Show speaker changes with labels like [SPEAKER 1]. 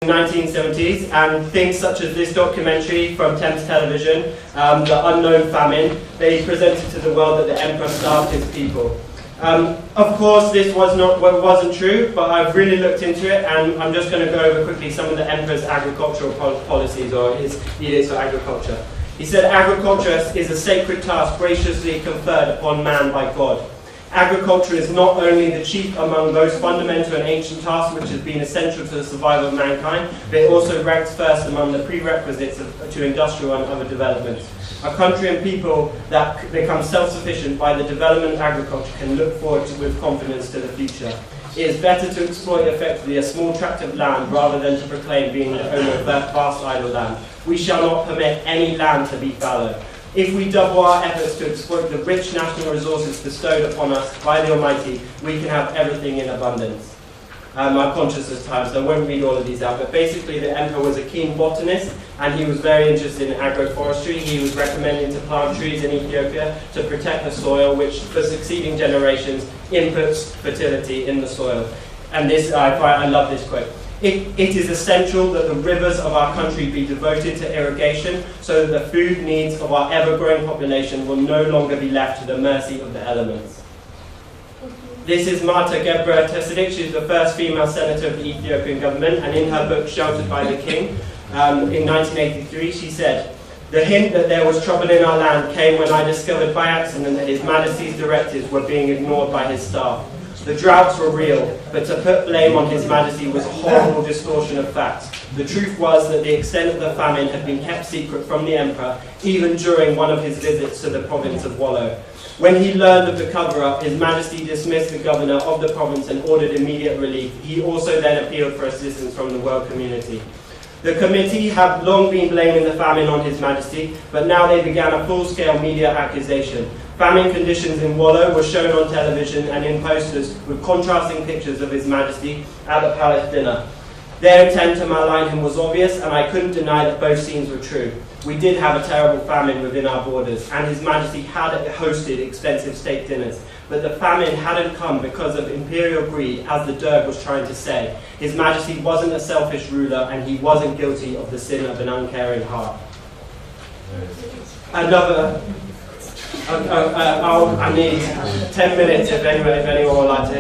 [SPEAKER 1] 1970s, and things such as this documentary from Thames Television, The Unknown Famine, they presented to the world that the emperor starved his people. Of course, this wasn't true, but I've really looked into it, and I'm just going to go over quickly some of the emperor's agricultural policies, or his edicts for agriculture. He said, agriculture is a sacred task graciously conferred upon man by God. Agriculture is not only the chief among those fundamental and ancient tasks which has been essential to the survival of mankind, but it also ranks first among the prerequisites to industrial and other developments. A country and people that become self-sufficient by the development of agriculture can look forward with confidence to the future. It is better to exploit effectively a small tract of land rather than to proclaim being the owner of vast idle land. We shall not permit any land to be fallow. If we double our efforts to exploit the rich national resources bestowed upon us by the Almighty, we can have everything in abundance. I'm conscious of time, so I won't read all of these out, but basically the emperor was a keen botanist, and he was very interested in agroforestry. He was recommending to plant trees in Ethiopia to protect the soil, which for succeeding generations inputs fertility in the soil. And this, I love this quote. It is essential that the rivers of our country be devoted to irrigation so that the food needs of our ever-growing population will no longer be left to the mercy of the elements. This is Marta Gebra Tesidik. She's the first female senator of the Ethiopian government, and in her book Sheltered by the King, in 1983, she said, "The hint that there was trouble in our land came when I discovered by accident that His Majesty's directives were being ignored by his staff. The droughts were real, but to put blame on His Majesty was a horrible distortion of facts. The truth was that the extent of the famine had been kept secret from the emperor, even during one of his visits to the province of Wollo. When he learned of the cover-up, His Majesty dismissed the governor of the province and ordered immediate relief. He also then appealed for assistance from the world community. The committee have long been blaming the famine on His Majesty, but now they began a full-scale media accusation. Famine conditions in Wollo were shown on television and in posters with contrasting pictures of His Majesty at the palace dinner. Their intent to malign him was obvious, and I couldn't deny that both scenes were true. We did have a terrible famine within our borders, and His Majesty had hosted expensive state dinners. But the famine hadn't come because of imperial greed, as the Derg was trying to say. His Majesty wasn't a selfish ruler, and he wasn't guilty of the sin of an uncaring heart." I need 10 minutes if anyone would like to